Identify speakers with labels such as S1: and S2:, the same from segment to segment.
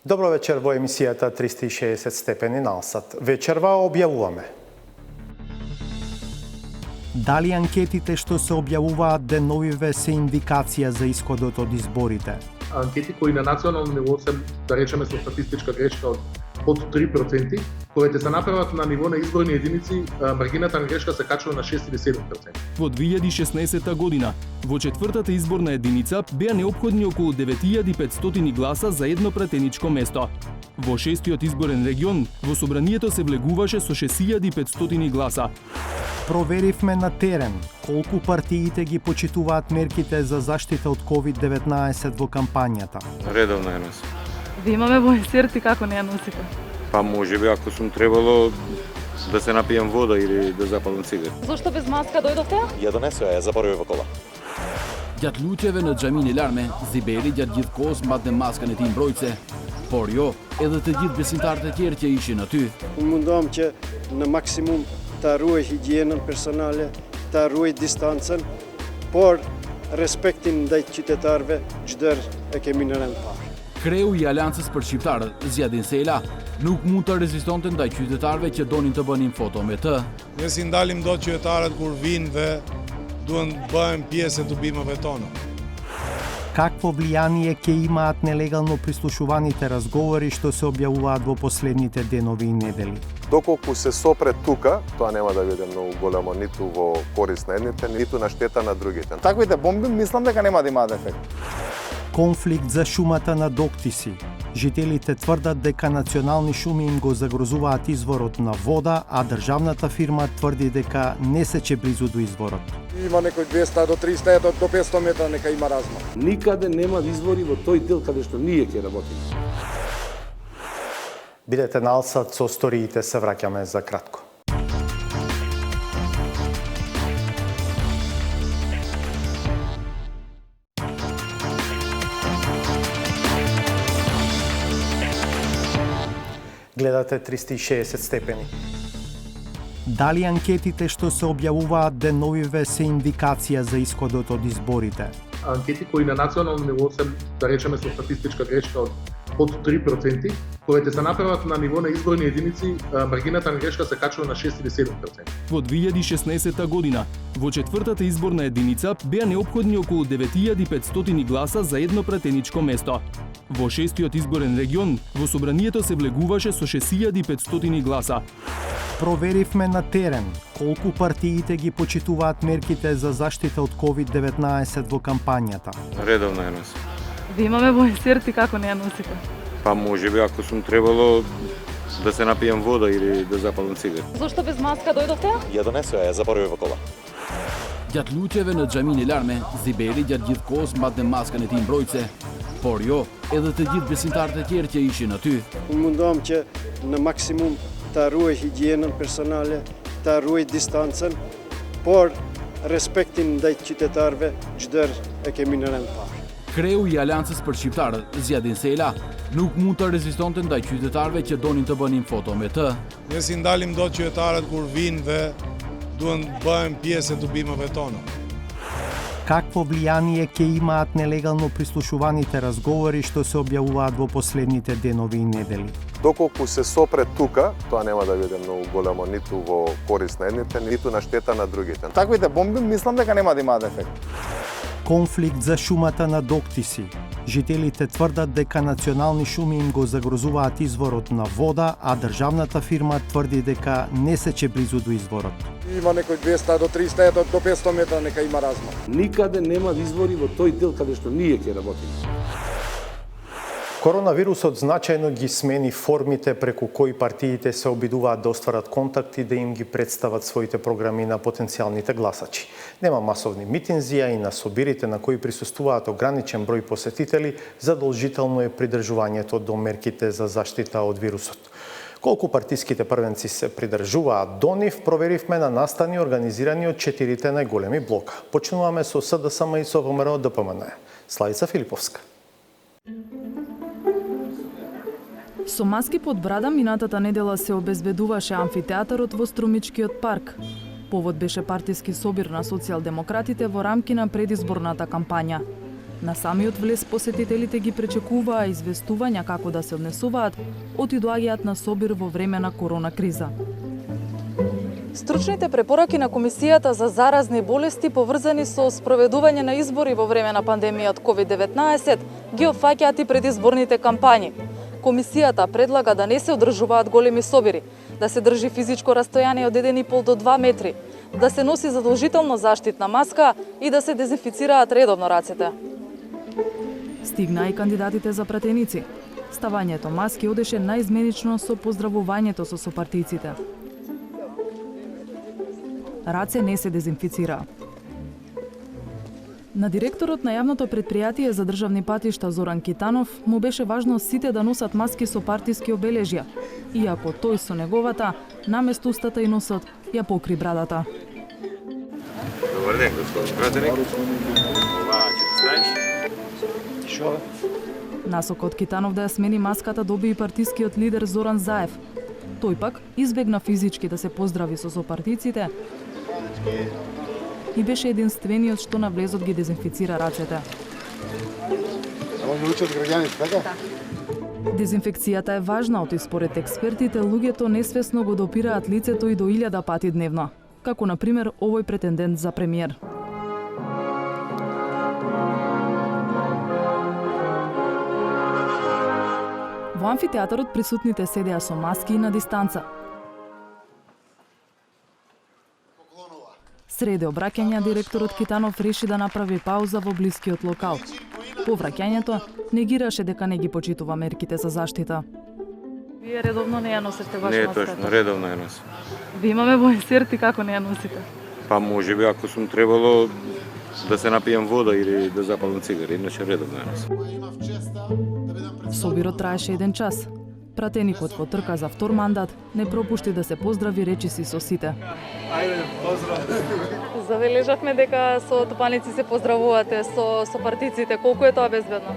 S1: Добро вечер во емисијата 360 степени налсат. Вечерва објавуваме. Дали анкетите што се објавуваат деновиве се индикација за исходот од изборите?
S2: Анкети кои на национално ниво се, да речеме, со статистичка грешка од 3%, кои се направат на ниво на изборни единици, маргината на грешка се качува на 6 или 7%.
S3: Во 2016 година, во четвртата изборна единица беа неопходни околу 9500 гласа за едно пратеничко место. Во шестиот изборен регион, во собранието се влегуваше со 6500 гласа.
S1: Проверивме на терен колку партиите ги почитуваат мерките за заштита од COVID-19 во кампањата.
S4: Редовно ја носим.
S5: Ви имаме во инсерти, како не ја носите?
S4: Па можеби ако сум требало да се напијам вода или да запалам цигар.
S5: Зошто без маска дојдовте?
S6: Ја донесоа, ја заборавив во кола.
S7: Gjatë lutjeve në xhamin e larme, Zibeli gjatë gjithë kohës mbante maskën e tij mbrojtëse, por jo, edhe të gjithë besimtarët e tjerë që ishin aty.
S8: Unë mundohem që në maksimum ta ruaj higjienën personale, ta ruaj distancën, por respektin ndaj qytetarëve çdoherë e kemi në rend parë.
S7: Kreu i Aleancës për Shqiptarët, Zjadin Sela, nuk mund të rezistonte ndaj qytetarëve që donin të bënin foto me të.
S9: Ne si ndalim dot qytetarët kur vinë dhe duhen bëhen pjesë e tubimeve tona.
S1: Какво влијание ќе имаат нелегално прислушуваните разговори што се објавуваат во последните денови и недели?
S10: Доколку се сопре тука, тоа нема да биде многу големо ниту во корист на едните, ниту на штета на другите.
S11: Таквите бомби мислам дека нема да имаат ефект.
S1: Конфликт за шумата на Доктиси. Жителите тврдат дека национални шуми им го загрозуваат изворот на вода, а државната фирма тврди дека не сече близу до изворот.
S11: Има некој 200 до 300 до 500 метра нека има размах.
S12: Никаде нема извори во тој дел каде што ние ќе работиме.
S1: Бидете налсат, со сториите се враќаме за кратко. Гледате 360 степени. Дали анкетите што се објавуваат деновиве се индикација за исходот од изборите?
S2: Анкети кои на национално ниво се, да речеме, со статистичка грешка од 3%, кои се направат на ниво на изборни единици, маргината на грешка се качува на 6 или 7%.
S3: Во 2016 година, во четвртата изборна единица беа неопходни околу 9500 гласа за едно пратеничко место. Во шестиот изборен регион, во собранието се влегуваше со 6500 гласа.
S1: Проверивме на терен колку партиите ги почитуваат мерките за заштита од COVID-19 во кампањата.
S4: Редовно ја носим.
S5: Ви имаме во инсерти, како не ја носите?
S4: Па можеби ако сум требало да се напијам вода или да запалам цигар.
S5: Зошто без маска дојдовте?
S6: Ја донесоа, ја заборавив во кола.
S7: Gjatë lutjeve në xhamin e larme, Zibeli gjatë gjithë kohës mbante maskën e tij mbrojtëse, por jo, edhe të gjithë besimtarët e tjerë që ishin aty.
S8: Unë mundohem që në maksimum ta ruaj higjienën personale, ta ruaj distancën, por respektin ndaj qytetarëve çdoherë e kemi në rend parë.
S7: Kreu i Aleancës për Shqiptarët, Zjadin Sela, nuk mund të rezistonte ndaj qytetarëve që donin të bënin foto me të.
S9: Ne si ndalim dot qytetarët kur vinë dhe duhen bëhen pjesë e tubimeve tona.
S1: Какво влијание ќе имаат нелегално прислушуваните разговори што се објавуваат во последните денови и недели?
S10: Доколку се сопре тука, тоа нема да биде многу големо ниту во корист на едните, ниту на штета на другите.
S11: Таквите бомби мислам дека нема да имаат ефект.
S1: Конфликт за шумата на Доктиси. Жителите тврдат дека национални шуми им го загрозуваат изворот на вода, а државната фирма тврди дека не сече близу до изворот.
S11: Има некој 200 до 300 до 500 метра нека има размах.
S12: Никаде нема извори во тој дел каде што ние ќе работиме.
S1: Коронавирусот значајно ги смени формите преку кои партиите се обидуваат да остварат контакти да им ги представат своите програми на потенцијалните гласачи. Нема масовни митинзи, а и на собирите на кои присуствуваат ограничен број посетители, задолжително е придржувањето до мерките за заштита од вирусот. Колку партиските првенци се придржуваат до нив, проверивме на настани организирани од 4 најголеми блока. Почнуваме со СДСМ и со ВМРО ДПМН. Славица Филиповска.
S5: Со маски под брада минатата недела се обезбедуваше амфитеатарот во Струмичкиот парк. Повод беше партиски собир на социјалдемократите во рамки на предизборната кампања. На самиот влез посетителите ги пречекуваа известувања како да се однесуваат, оти доаѓаат на собир во време на корона криза. Стручните препораки на Комисијата за заразни болести поврзани со спроведување на избори во време на пандемијата COVID-19 ги опфаќаат и предизборните кампањи. Комисијата предлага да не се одржуваат големи собири, да се држи физичко растојание од 1,5 до 2 метри, да се носи задолжително заштитна маска и да се дезинфицираат редовно рацете. Стигна и кандидатите за пратеници. Ставањето маски одеше наизменично со поздравувањето со сопартијците. Раце не се дезинфицираа. На директорот на јавното претпријатие за државни патишта Зоран Китанов му беше важно сите да носат маски со партиски обележја, иако тој со неговата, наместо устата и носот, ја покри брадата.
S4: Добар ден, господин пратеник. Ова ќе ти ставиш?
S8: Шо?
S5: Насокот Китанов да ја смени маската доби и партискиот лидер Зоран Заев. Тој пак избегна физички да се поздрави со сопартиците и беше единствениот што на влезот ги дезинфицира рацете.
S11: Само ми учат граѓаните, така?
S5: Дезинфекцијата е важна, оти според експертите луѓето несвесно го допираат лицето и до 1000 пати дневно, како на пример овој претендент за премиер. Во амфитеатарот присутните седеа со маски и на дистанца. Среде обраќање, директорот Китанов реши да направи пауза во блискиот локал. По враќањето, негираше дека не ги почитува мерките за заштита. Вие редовно не ја носите ваша
S4: Не е
S5: маска?
S4: точно, редовно ја носам.
S5: Ви имаме во инсерти како не ја носите?
S4: Па може би ако сум требало да се напијам вода или да запалам цигари, иначе редовно ја носам.
S5: Собирот траеше 1 час. Пратеникот во трка за втор мандат не пропушти да се поздрави речиси со сите.
S11: Ајде, поздрав.
S5: Забележавме дека со тупаници се поздравувате со партиците. Колку е тоа безбедно?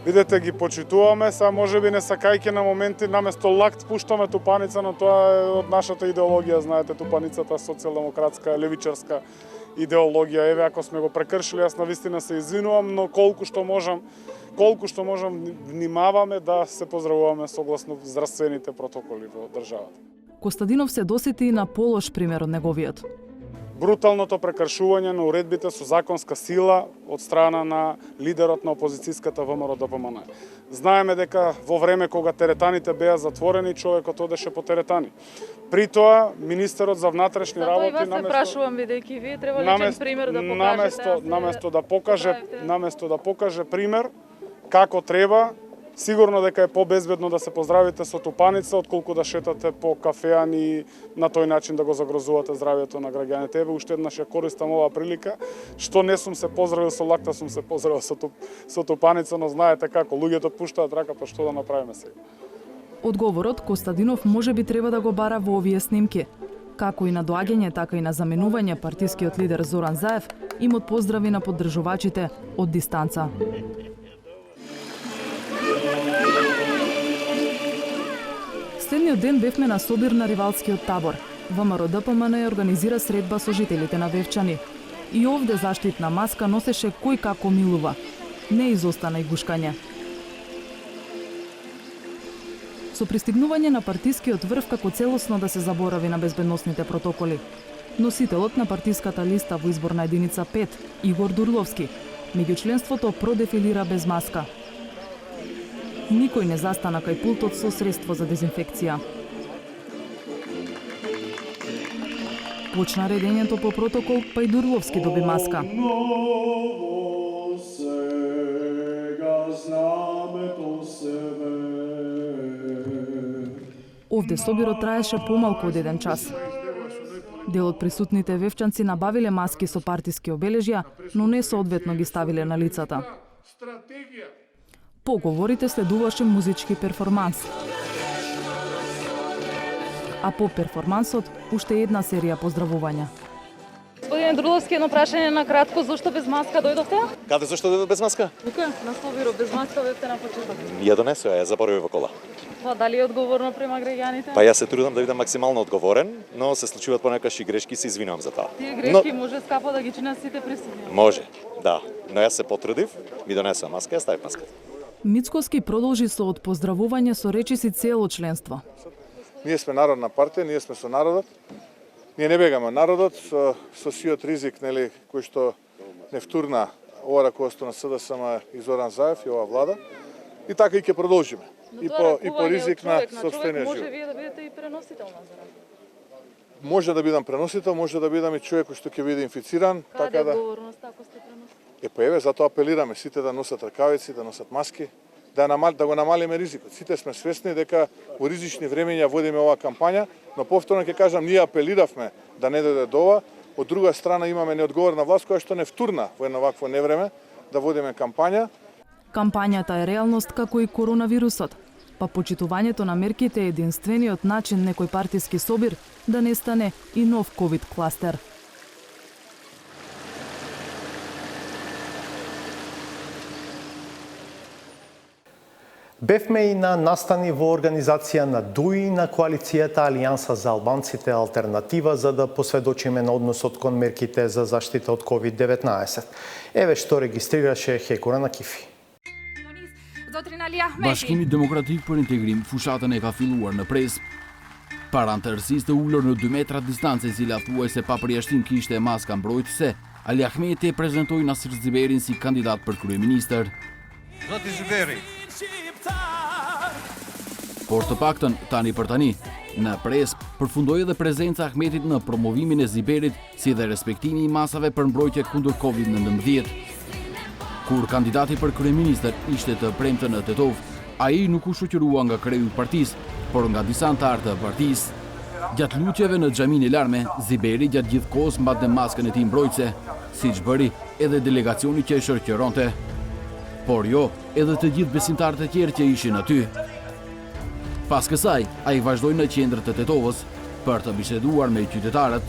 S9: Видете, ги почитуваме, са можеби не сакајќи на моменти наместо лакт пуштаме тупаница, но тоа е од нашата идеологија, знаете, тупаницата социјалдемократска, левичарска идеологија. Еве, ако сме го прекршили, јас навистина се извинувам, но колку што можам внимаваме да се поздравуваме согласно здравствените протоколи во државата.
S5: Костадинов се досети и на полош пример од неговиот.
S9: Бруталното прекршување на уредбите со законска сила од страна на лидерот на опозицијската ВМРО-ДПМН. Знаеме дека во време кога теретаните беа затворени, човекот одеше по теретани. При тоа, министерот за внатрешни работи
S5: Затоа и вас се прашувам, бидејќи вие треба личен пример да покажете.
S9: Наместо да покаже пример како треба, сигурно дека е побезбедно да се поздравите со тупаница, отколку да шетате по кафеани и на тој начин да го загрозувате здравјето на граѓаните. Еве, уште еднаш ја користам оваа прилика, што не сум се поздравил со лакта, сум се поздравил со тупаница, но знаете како, луѓето пуштаат рака, па што да направиме сега?
S5: Одговорот Костадинов може би треба да го бара во овие снимки. Како и на доаѓање, така и на заменување партискиот лидер Зоран Заев им од поздрави на поддржувачите од дистанца. Следниот ден бевме на собир на ривалскиот табор. ВМРО-ДПМН ја организира средба со жителите на Вевчани. И овде заштитна маска носеше кој како милува. Не изостана и гушкање. Со пристигнување на партискиот врв како целосно да се заборави на безбедносните протоколи. Носителот на партиската листа во изборна единица 5, Игор Дурловски, меѓу членството продефилира без маска. Никој не застана кај пултот со средство за дезинфекција. Почна редењето по протокол, па и Дурловски доби маска. Овде собирот траеше помалку од 1 час. Дел од присутните вевчанци набавиле маски со партиски обележја, но не соодветно ги ставиле на лицата. По говорите следуваше музички перформанс. А по перформансот уште една серија поздравувања. Господине Дурловски, едно прашање на кратко, зошто без маска дојдовте?
S6: Каде зашто без маска?
S5: Тука, на собирот, без маска бевте на почеток.
S6: Ја донесоа, ја заборавив во кола.
S5: Тоа дали е одговорно према граѓаните?
S6: Па јас се трудам да бидам максимално одговорен, но се случуваат понекогаш и грешки и се извинувам за тоа.
S5: Тие грешки може скапо да ги чинат сите присутни.
S6: Може, Да, но јас се потрудив, ми донесува маска, ја ставив маската.
S5: Мицкоски продолжи со отпоздравување со речиси цело членство.
S9: Ние сме народна партија, ние сме со народот. Ние не бегаме народот со сиот ризик, нели, кој што не втурна ова раководство на СДСМ и Зоран Заев и ова влада. И така и ќе продолжиме. И по ризик на сопствениот живот.
S5: Може вие да бидете и преносител на зараза.
S9: Може да бидам преносител, може да бидам и човек кој што ќе биде инфициран,
S5: така да. Одговорноста ако сте преносител?
S9: Па еве, затоа апелираме сите да носат ракавици, да носат маски, да го намалиме ризикот. Сите сме свесни дека во ризични времења водиме оваа кампања, но повторно ќе кажам, ние апелиравме да не дојде до ова. Од друга страна имаме неодговорна власт која што не втурна во едно вакво невреме да водиме кампања.
S5: Кампањата е реалност како и коронавирусот. Па почитувањето на мерките е единствениот начин некој партиски собир да не стане и нов ковид кластер.
S1: Бевме и на настани во организација на ДУИ на коалицијата Алијанса за албанците алтернатива за да посведочиме на односот кон мерките за заштита од COVID-19. Еве што регистрираше Хекура на Кифи.
S7: Bashkimi Demokratik për Integrim fushatën e ka filluar në Pres. Para anëtërësisë të ullur në 2 metra distance, e cila thuajse pa përjashtim kishte maska mbrojtëse, Ali Ahmeti e prezentoi Nasir Ziberin si kandidat për kryeministër.
S13: Zoti Ziberi.
S7: Por të paktën, tani për tani, në Pres përfundoi edhe prezenca e Ahmetit në promovimin e Ziberit si dhe respektimi i masave për mbrojtje kundër COVID-19. Kur kandidati për kryeministër ishte të premten në Tetov, ai nuk u shoqërua nga kreu i partisë, por nga disa anëtarë të partisë. Gjatë lutjeve në xhamin e larme, Ziberi gjatë gjithë kohës mbante maskën e tij mbrojtëse, siç bëri edhe delegacioni që e shoqëronte. Por jo, edhe të gjithë besimtarët e tjerë që ishin aty. Pas kësaj, ai vazhdoi në qendrën e Tetovës për të biseduar me qytetarët.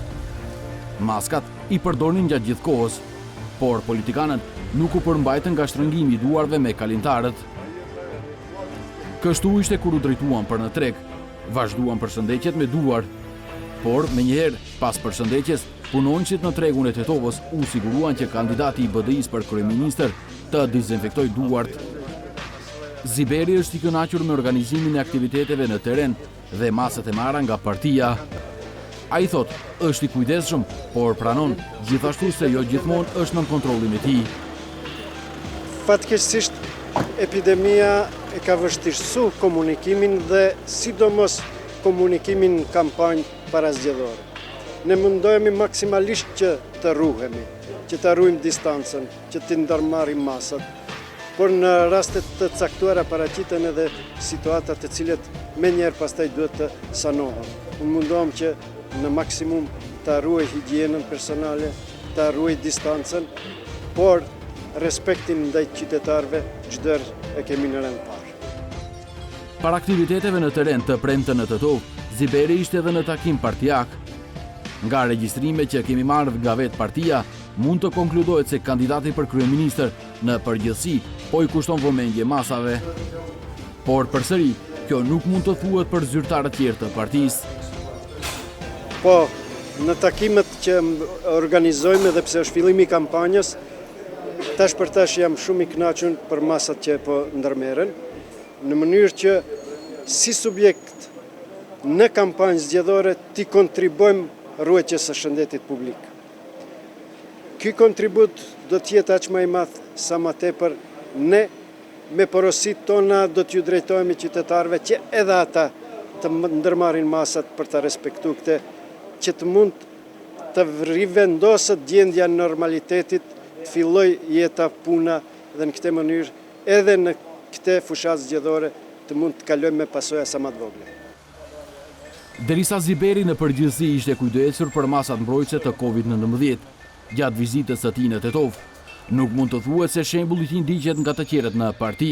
S7: Maskat i përdornin gjatë gjithë kohës, por politikanët nuk u përmbajtën nga shtrëngimi i duarve me kalimtarët. Kështu ishte kur u drejtuan për në treg, vazhduan përshëndetjet me duar, por menjëherë pas përshëndetjes, punonjësit në tregun e Tetovës u siguruan që kandidati i BDI-s për kryeministër të dezinfektoi duart. Ziberi është i kënaqur me organizimin e aktiviteteve në teren dhe masat e marra nga partia. Ai thot, është i kujdesshëm, por pranon gjithashtu se jo gjithmonë është nën kontrollin e tij.
S8: Fatkeqësisht, epidemia e ka vështirësu komunikimin dhe sidomos komunikimin në kampanjë parazgjedhore. Ne mundohemi maksimalisht që të ruhemi, që të ruajmë distancën, që të ndërmarrim masat, por në rastet të caktuara paraqiten edhe situata të cilet menjëherë pastaj duhet të sanohen. Unë mundohem që në maksimum të ruaj higjienën personale, të ruaj distancën, por respektin ndaj qytetarëve çdoherë e kemi në rend parë.
S7: Para aktiviteteve në teren të premten në Tetov, Ziberi ishte edhe në takim partijak. Nga regjistrime që kemi marrë nga vetë partia, mund të konkludohet se kandidati për kryeministër në përgjithësi po i kushton vëmendje masave. Por përsëri, kjo nuk mund të thuhet për zyrtarët tjerë të partisë.
S8: Po, në takimet që organizojmë dhe pse është fillimi i kampanjës, tash për tash jam shumë i kënaqur për masat që po ndërmerren, në mënyrë që si subjekt në kampanjë zgjedhore ti kontribojmë ruajtjes së shëndetit publik. Ky kontribut do të jetë aq më i madh sa më tepër ne me porositë tona do t'ju drejtohemi qytetarëve që edhe ata të ndërmarrin masat për të respektuar këtë, që të mund të rivendoset gjendja e normalitetit, të filloj jeta, puna dhe në këtë mënyrë edhe në këtë fushat zgjedhore të mund të kalojmë me pasoja sa më të vogla.
S7: Derisa Ziberi në përgjithësi ishte kujdesur për masat mbrojtëse të COVID-19 gjatë vizitës së tij në Tetov, nuk mund të thuhet se shembulli i tij ndiqet nga të tjerët në parti.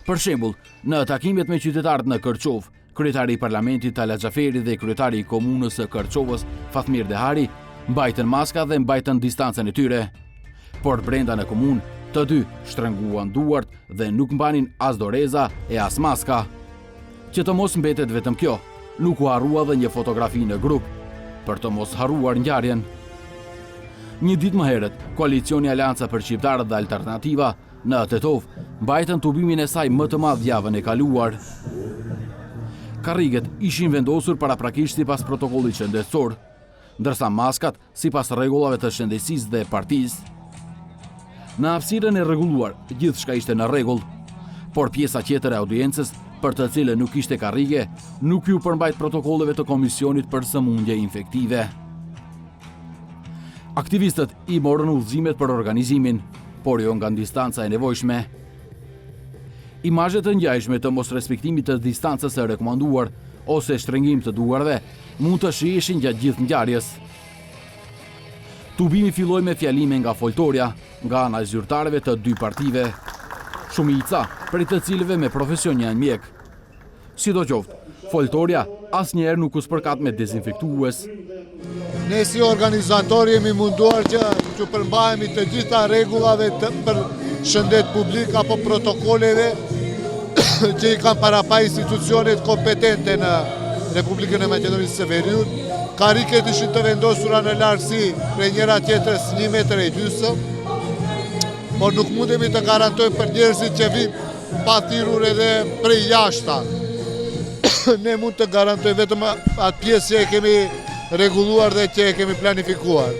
S7: Për shembull, në takimet me qytetarët në Kërçov, kryetari i parlamentit Tala Xhaferi dhe kryetari i komunës së Kërçovës Fatmir Dehari mbajtën maska dhe mbajtën distancën e tyre. Por brenda në komunë, të dy shtrënguan duart dhe nuk mbanin as doreza e as maska. Që të mos mbetet vetëm kjo, nuk u harrua dhe një fotografi në grup, për të mos harruar ngjarjen. Një ditë më herët, koalicioni Alianca për Shqiptarët dhe Alternativa në Tetov mbajtën tubimin e saj më të madh javën e kaluar. Karriget ishin vendosur paraprakisht sipas protokollit shëndetësor, ndërsa maskat sipas rregullave të shëndetësisë dhe partisë. Në hapësirën e rregulluar, gjithçka ishte në rregull, por pjesa tjetër e audiencës, për të cilën nuk ishte karrige, nuk ju përmbajt protokolleve të Komisionit për Sëmundje Infektive. Aktivistët i morën udhëzimet për organizimin, por jo nga distanca e nevojshme. Imazhet të ngjajshme të mos respektimit të distancës së rekomanduar ose shtrëngim të duarve mund të shiheshin gjatë gjithë ngjarjes. Tubimi filloi me fjalime nga foltorja, nga ana e zyrtarëve të dy partive, shumica prej të cilëve me profesion janë mjek. Sidoqoftë, foltorja asnjëherë nuk u spërkat me dezinfektues.
S14: Ne si organizator jemi munduar që përmbahemi të gjitha rregullave për shëndet publik apo protokoleve që i kanë parapa institucionet kompetente në Republikën e Maqedonisë së Veriut. Karriget ishin të vendosura në largësi prej njëra tjetrës 1,5 metra, por nuk mundemi të garantojmë për njerëzit që vinë pa thirrur edhe prej jashta. Ne mund të garantojmë vetëm atë pjesë që e kemi rregulluar dhe që e kemi planifikuar.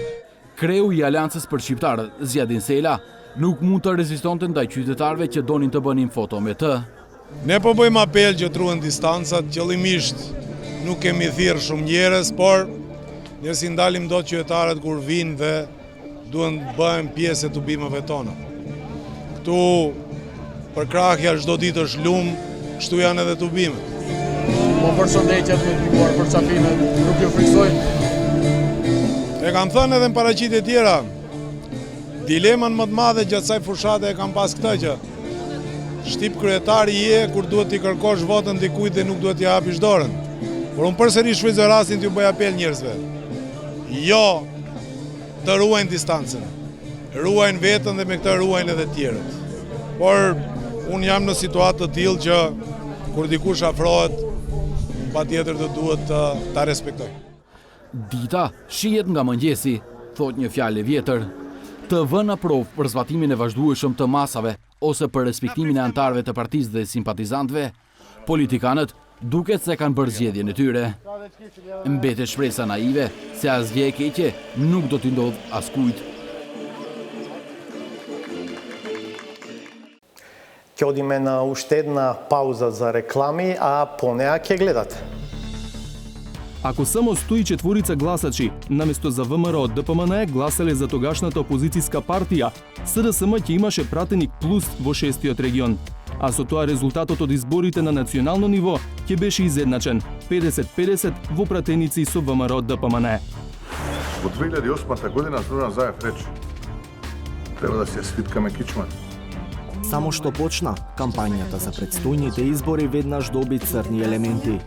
S7: Kreu i Aleancës për Shqiptarët, Zjadin Sela, nuk mund të rezistonte ndaj qytetarëve që donin të bënin foto me të.
S15: Ne po bëjmë apel që truhen distancat, qëllimisht nuk kemi thirrë shumë njerëz, por ne si ndalim dot qytetarët kur vinë dhe duhen të bëhen pjesë e tubimeve tona. Këtu përkrahja çdo ditë është lumë, kështu janë edhe tubimet.
S16: Po përshëndetjet me ndihmuar për çafinë, nuk ju friksoj.
S15: E kam thënë edhe në paraqitje tjera, dileman më të madhe gjatë kësaj fushate e kam pas këtë që shtip kryetari je kur duhet t'i kërkosh votën dikujt dhe nuk duhet t'i hapish dorën. Por unë përsëri shfrytëzoj rastin t'ju bëj apel njerëzve. Jo të ruajnë distancën, ruajnë veten dhe me këtë ruajnë edhe tjerët. Por unë jam në situatë të tillë që kur dikush afrohet, patjetër do duhet ta respektoj.
S7: Dita shihet nga mëngjesi, thot një fjalë vjetër, të vënë në provë për zbatimin e vazhdueshëm të masave ose për respektimin e antarëve të partisë dhe simpatizantëve, politikanët duket se kanë bërë zgjedhjen e tyre. Mbetet shpresa naive se asgjë e keqe nuk do t'i ndodh askujt.
S1: Ќе одиме на уште една пауза за реклами, а по неа ќе гледате.
S3: Ако само 104 гласачи, наместо за ВМРО ДПМН гласале за тогашната опозицијска партија, СДСМ ќе имаше пратеник плюс во 6-тиот регион. А со тоа резултатот од изборите на национално ниво ќе беше изедначен 50-50 во пратеници со ВМРО ДПМН.
S17: Во 2008 година Зоран Заев рече: треба да се свиткаме кичмата.
S18: Само што почна, кампањата за предстојните избори веднаш доби црни елементи.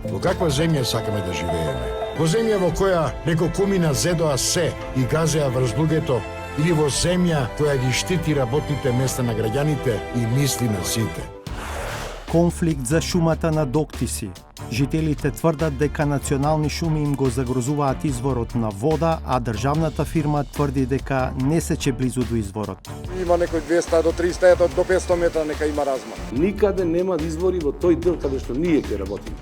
S19: Во каква земја сакаме да живееме? Во земја во која неколкумина зедоа се и газеа врз луѓето, или во земја која ги штити работните места на граѓаните и мисли на сите?
S20: Конфликт за шумата на Доктиси. Жителите тврдат дека национални шуми им го загрозуваат изворот на вода, а државната фирма тврди дека не сече близу до изворот.
S11: Има некој 200 до 300 до 500 метра нека има размах.
S12: Никаде нема извори во тој дел каде што ние ќе работиме.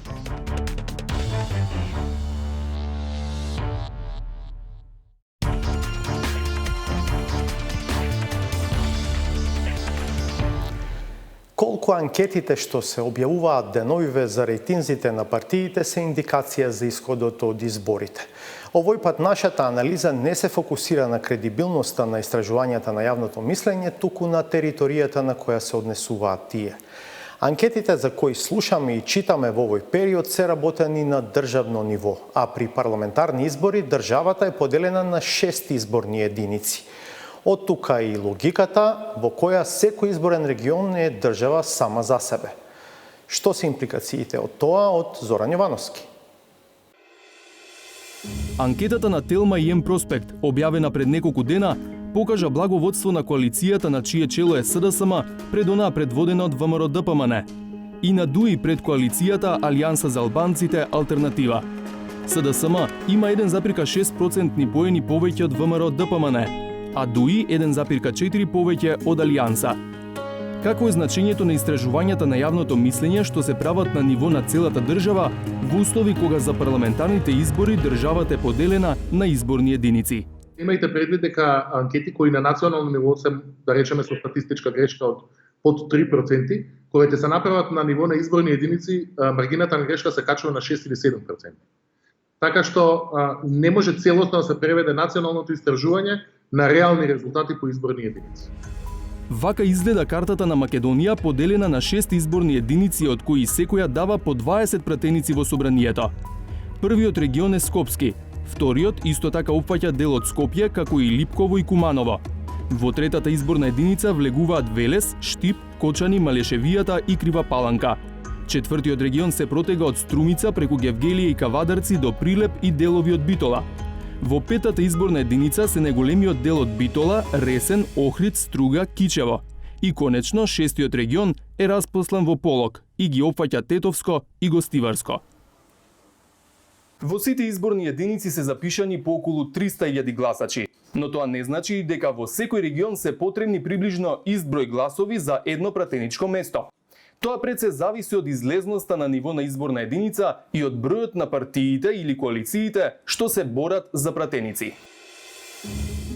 S1: Колку анкетите што се објавуваат деновиве за рейтинзите на партиите се индикација за исходот од изборите. Овој пат нашата анализа не се фокусира на кредибилноста на истражувањата на јавното мислење, туку на територијата на која се однесуваат тие. Анкетите за кои слушаме и читаме во овој период се работени на државно ниво, а при парламентарни избори државата е поделена на 6 изборни единици. Од тука и логиката во која секој изборен регион е држава сама за себе. Што се импликациите од тоа од Зоран Јовановски?
S3: Анкетата на Телма и М Проспект, објавена пред неколку дена, покажа благоводство на коалицијата на чие чело е СДСМ пред она предводена од ВМРО ДПМН и на ДУИ пред коалицијата Алијанса за албанците Алтернатива. СДСМ има 1,6% поени повеќе од ВМРО ДПМН, а ДУИ 1,4 повеќе од Алијанса. Какво е значењето на истражувањата на јавното мислење што се прават на ниво на целата држава во услови кога за парламентарните избори државата е поделена на изборни единици?
S2: Имајте предвид дека анкети кои на национално ниво се, да речеме, со статистичка грешка од под 3%, кои се направат на ниво на изборни единици, маргината на грешка се качува на 6 или 7%. Така што не може целосно да се преведе националното истражување на реални резултати по изборни единици.
S3: Вака изгледа картата на Македонија, поделена на 6 изборни единици, од кои секоја дава по 20 пратеници во собранието. Првиот регион е Скопски, вториот исто така опфаќа дел од Скопје, како и Липково и Куманово. Во третата изборна единица влегуваат Велес, Штип, Кочани, Малешевијата и Крива Паланка. Четвртиот регион се протега од Струмица преку Гевгелија и Кавадарци до Прилеп и делови од Битола. Во петата изборна единица се најголемиот дел од Битола, Ресен, Охрид, Струга, Кичево. И конечно, шестиот регион е распослан во Полог и ги опфаќа Тетовско и Гостиварско. Во сите изборни единици се запишани по околу 300.000 гласачи, но тоа не значи дека во секој регион се потребни приближно ист број гласови за едно пратеничко место. Тоа пред се зависи од излезноста на ниво на изборна единица и од бројот на партиите или коалициите што се борат за пратеници.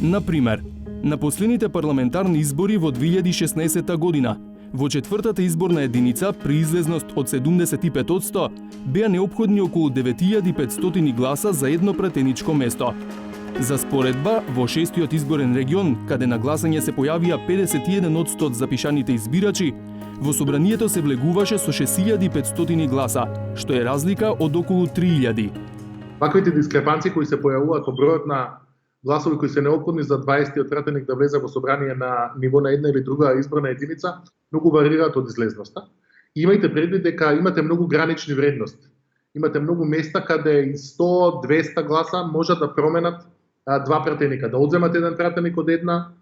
S3: Например, на последните парламентарни избори во 2016 година, во четвртата изборна единица при излезност од 75%, беа неопходни околу 9500 гласа за едно пратеничко место. За споредба, во шестиот изборен регион, каде на гласање се појавија 51% од запишаните избирачи, во собранието се влегуваше со 6500 гласа, што е разлика од околу 3000.
S2: Ваквите дискрепанции кои се појавуваат по бројот на гласови кои се неопходни за 20-тиот пратеник да влезе во собрание на ниво на една или друга изборна единица, многу варираат од излезноста. И имајте предвид дека имате многу гранични вредности. Имате многу места каде и 100-200 гласа можат да променат два пратеника, да одземат еден пратеник од една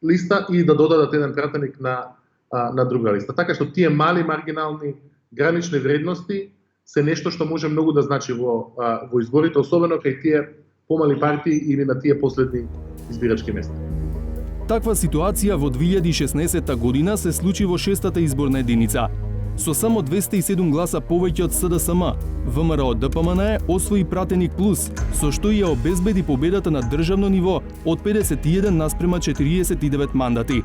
S2: листа и да додадат еден пратеник на друга листа. Така што тие мали маргинални гранични вредности се нешто што може многу да значи во изборите, особено кај тие помали партии или на тие последни избирачки места.
S3: Таква ситуација во 2016 година се случи во шестата изборна единица. Со само 207 гласа повеќе од СДСМ, ВМРО ДПМН освои пратеник плюс, со што ја обезбеди победата на државно ниво од 51 наспрема 49 мандати.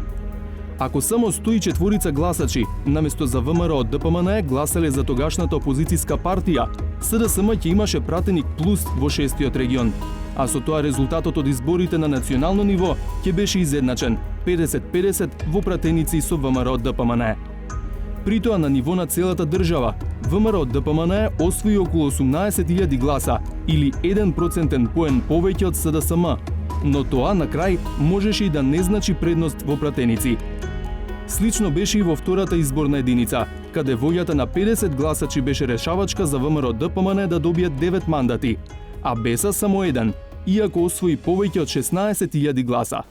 S3: Ако само 104 гласачи, наместо за ВМРО ДПМН гласале за тогашната опозицијска партија, СДСМ ќе имаше пратеник плюс во шестиот регион. А со тоа резултатот од изборите на национално ниво ќе беше изедначен 50-50 во пратеници со ВМРО ДПМН. При тоа на ниво на целата држава, ВМРО ДПМН освои околу 18.000 гласа или 1% поен повеќе од СДСМ, но тоа на крај можеше и да не значи предност во пратеници. Слично беше и во втората изборна единица, каде војата на 50 гласачи беше решавачка за ВМРО ДПМН да добијат 9 мандати, а Беса само еден, иако освои повеќе од 16.000 гласа.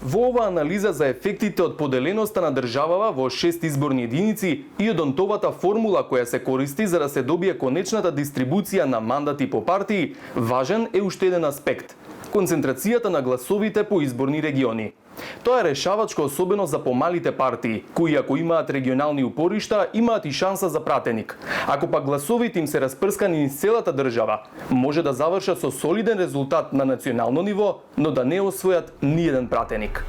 S3: Во оваа анализа за ефектите од поделеноста на државава во 6 изборни единици и од онтовата формула која се користи за да се добие конечната дистрибуција на мандати по партии, важен е уште еден аспект – концентрацијата на гласовите по изборни региони. Тоа е решавачко особено за помалите партии, кои ако имаат регионални упоришта, имаат и шанса за пратеник. Ако пак гласовите им се распрскани низ целата држава, може да завршат со солиден резултат на национално ниво, но да не освојат ниеден пратеник.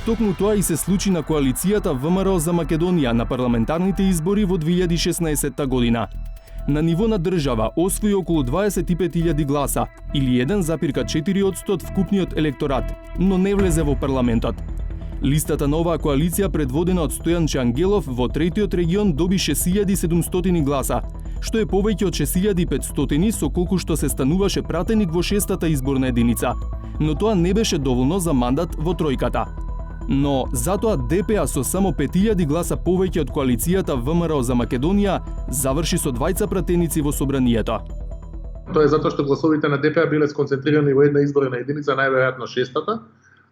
S3: Токму тоа и се случи на коалицијата ВМРО за Македонија на парламентарните избори во 2016 година. На ниво на држава освои околу 25.000 гласа или 1,4% од вкупниот електорат, но не влезе во парламентот. Листата на оваа коалиција предводена од Стојан Чангелов во третиот регион доби 6.700 гласа, што е повеќе од 6.500 со колку што се стануваше пратеник во шестата изборна единица, но тоа не беше доволно за мандат во тројката. Но затоа ДПА со само 5.000 гласа повеќе од коалицијата ВМРО за Македонија заврши со двајца пратеници во собранието.
S2: Тоа е затоа што гласовите на ДПА биле сконцентрирани во една изборна единица, најверојатно шестата,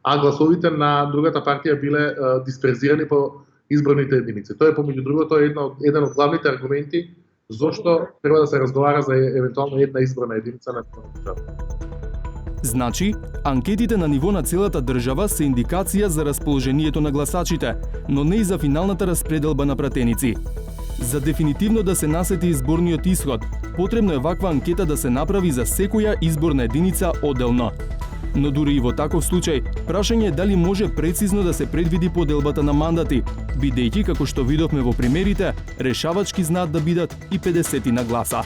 S2: а гласовите на другата партија биле дисперзирани по изборните единици. Тоа е помеѓу другото еден од главните аргументи зошто треба да се разговара за евентуално една изборна единица на држава.
S3: Значи, анкетите на ниво на целата држава се индикација за расположението на гласачите, но не и за финалната распределба на пратеници. За дефинитивно да се насети изборниот исход, потребно е ваква анкета да се направи за секоја изборна единица одделно. Но дури и во таков случај, прашање е дали може прецизно да се предвиди поделбата на мандати, бидејќи, како што видовме во примерите, решавачки знаат да бидат и 50 на гласа.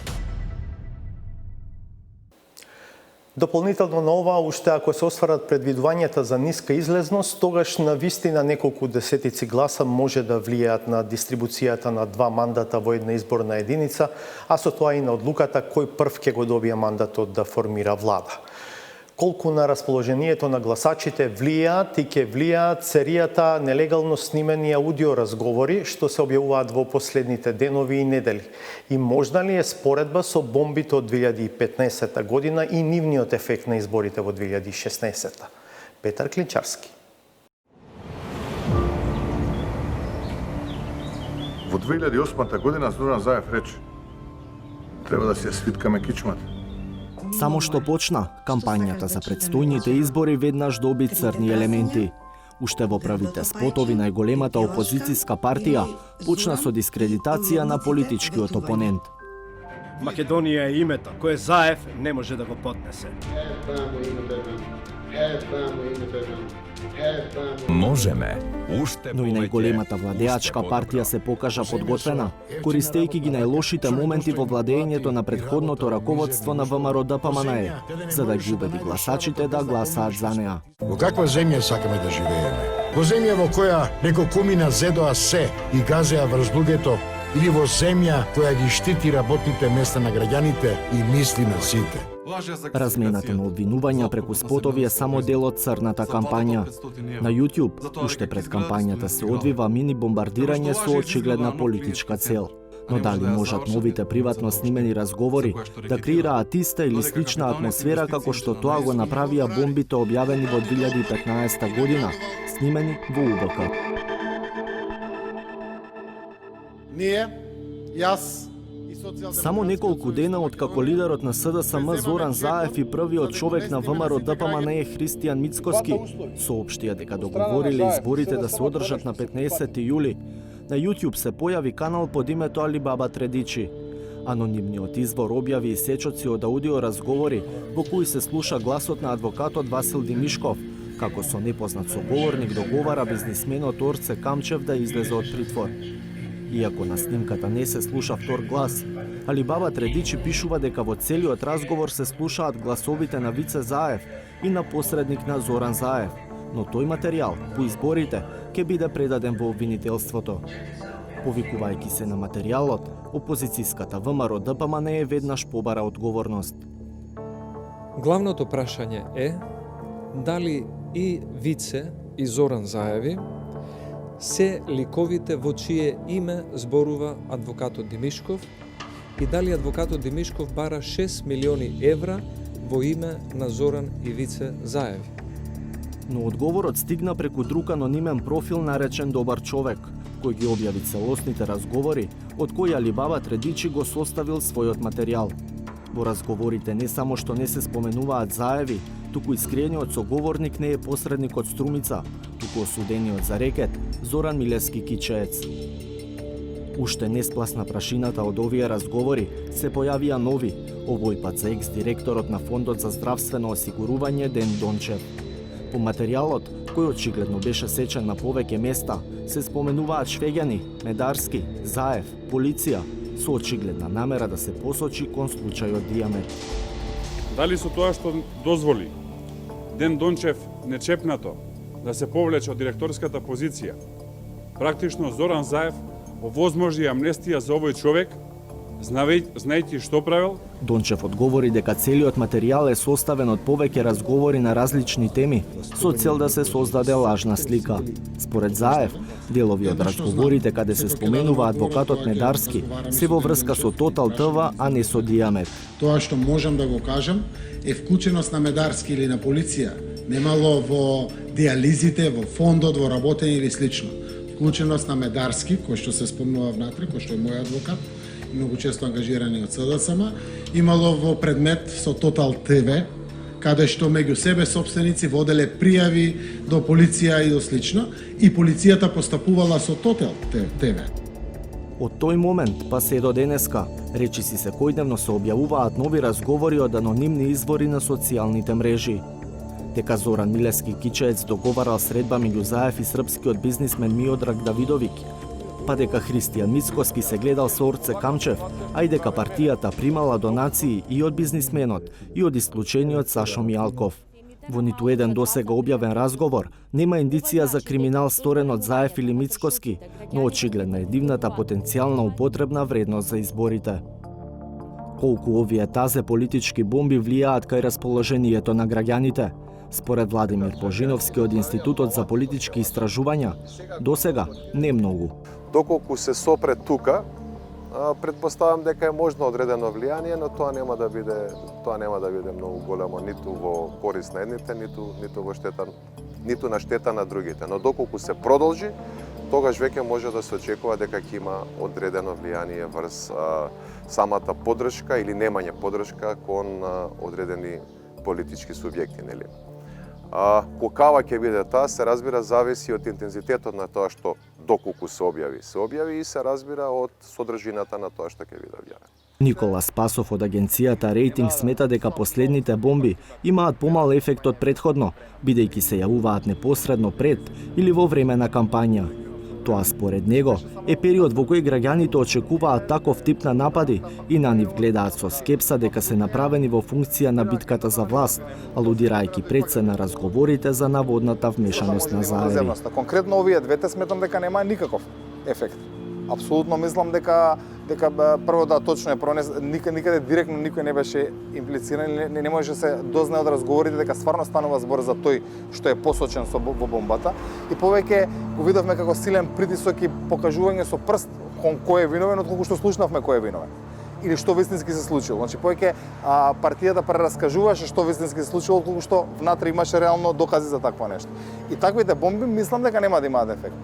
S1: Дополнително на ова, уште ако се остварат предвидувањата за ниска излезност, тогаш на вистина неколку десетици гласа може да влијаат на дистрибуцијата на 2 мандата во една изборна единица, а со тоа и на одлуката кој прв ќе го добие мандатот да формира влада. Колку на расположението на гласачите влијаат и ќе влијаат серијата нелегално снимени аудио разговори што се објавуваат во последните денови и недели? И можна ли е споредба со бомбите од 2015 година и нивниот ефект на изборите во 2016? Петар Клинчарски.
S17: Во 2008 година Зоран Заев рече: треба да се свиткаме кичмата.
S18: Само што почна, кампањата за предстојните избори веднаш доби црни елементи. Уште во првите спотови најголемата опозицијска партија почна со дискредитација на политичкиот опонент.
S21: Македонија е името кое Заев не може да го поднесе.
S22: Можеме.
S18: Но и најголемата владеачка партија се покажа подготвена, користејќи ги најлошите моменти во владењето на претходното раководство на ВМРО-ДПМНЕ, за да ги убеди гласачите да гласаат за неа.
S19: Во каква земја сакаме да живееме? Во земја во која некој кумина зедоа се и газеа врз луѓето, или во земја која ги штити работните места на граѓаните и мисли на сите?
S18: Размената на обвинувања преку спотови е само дел од црната кампања. На YouTube, уште пред кампањата се одвива мини бомбардирање со очигледна политичка цел. Но дали можат новите приватно снимени разговори да креираат иста или слична атмосфера како што тоа го направија бомбите објавени во 2015 година, снимени во УБК?
S14: Ние, јас,
S18: само неколку дена откако лидерот на СДСМ Зоран Заев и првиот човек на ВМРО-ДПМНЕ Христијан Мицкоски соопштија дека договориле изборите да се одржат на 15 јули, на YouTube се појави канал под името Алибаба Тредичи. Анонимниот извор објави исечоци од аудио разговори во кои се слуша гласот на адвокатот Васил Димишков, како со непознат соговорник договара бизнисменот Орце Камчев да излезе од притвор. Иако на снимката не се слуша втор глас, Алибаба Тредичи пишува дека во целиот разговор се слушаат гласовите на Вице Заев и на посредник на Зоран Заев, но тој материјал по изборите ќе биде предаден во обвинителството. Повикувајќи се на материјалот, опозицијската ВМРО-ДПМНЕ веднаш побара одговорност.
S23: Главното прашање е дали и Вице и Зоран Заеви се ликовите во чие име зборува адвокатот Димишков и дали адвокатот Димишков бара 6 милиони евра во име на Зоран и Вице Заеви.
S18: Но одговорот стигна преку друг анонимен профил наречен Добар човек, кој ги објави целосните разговори, од кои Алибаба Тредичи го составил својот материјал. Во разговорите не само што не се споменуваат Заеви, туку искрениот соговорник не е посредникот Струмица, туку осудениот за рекет Зоран Милевски Кичеец. Уште не спласна прашината од овие разговори, се појавија нови, овој пат за екс-директорот на Фондот за здравствено осигурување Ден Дончев. По материјалот, кој очигледно беше сечен на повеќе места, се споменуваат Швеѓани, Медарски, Заев, полиција, со очигледна намера да се посочи кон случајот Дијамет.
S9: Дали со тоа што дозволи Ден Дончев нечепнато да се повлече од директорската позиција, практично Зоран Заев овозможи амнестија за овој човек, знаејќи што правил?
S18: Дончев одговори дека целиот материјал е составен од повеќе разговори на различни теми, со цел да се создаде лажна слика. Според Заев, делови од разговорите каде се споменува адвокатот Медарски се во врска со Тотал ТВ, а не со Дијамет.
S24: Тоа што можам да го кажам е вклученост на Медарски или на полиција немало во диализите, во фондот, во работење или слично. Вклученост на Медарски, кој што се спомнува внатре, кој што е мој адвокат, многу често ангажирани од СДСМ, имало во предмет со Total TV, каде што меѓу себе собственици воделе пријави до полиција и до слично, и полицијата постапувала со Total TV.
S18: Од тој момент па се до денеска, речиси секојдневно се објавуваат нови разговори од анонимни извори на социјалните мрежи. Дека Зоран Милевски Кичеец договарал средба меѓу Заев и српскиот бизнисмен Миодраг Давидовиќ, па дека Христијан Мицкоски се гледал со Орце Камчев, а и дека партијата примала донации и од бизнисменот, и од исклучениот Сашо Мијалков. Во ниту еден досега објавен разговор нема индиција за криминал сторен од Заев или Мицкоски, но очигледна е дивната потенцијална употребна вредност за изборите. Колку овие тазе политички бомби влијаат кај расположението на граѓаните? Според Владимир Божиновски од Институтот за политички истражувања, досега не многу.
S4: Доколку се сопре тука, предпоставам дека е можно одредено влијание, но тоа нема да биде многу големо ниту во корист на едните, ниту во штета, ниту на штета на другите. Но доколку се продолжи, тогаш веќе може да се очекува дека ќе има одредено влијание врз самата поддршка или немање поддршка кон одредени политички субјекти, нели? Колкава ќе биде таа, се разбира, зависи од интензитетот на тоа што доколку се објави и се разбира од содржината на тоа што ќе биде објавено.
S18: Никола Спасов од агенцијата Рейтинг смета дека последните бомби имаат помал ефект од претходно, бидејќи се јавуваат непосредно пред или во време на кампања. Тоа според него е период во кој граѓаните очекуваат таков тип на напади и на нив гледаат со скепса дека се направени во функција на битката за власт, алудирајќи пред се на разговорите за наводната вмешаност на Заеви.
S11: Конкретно овие двете сметам дека нема никаков ефект. Апсолутно мислам дека прво да точно е пронес, никаде директно никој не беше имплициран, не можеше се дознае од разговорите дека стварно станува збор за тој што е посочен во бомбата и повеќе го видовме како силен притисок и покажување со прст кон кој е виновен, отколку што слушнавме кој е виновен или што вистински се случило. Значи повеќе партијата прераскажуваше што вистински се случило, отколку што внатре имаше реално докази за такво нешто. И таквите бомби мислам дека нема да имаат ефект.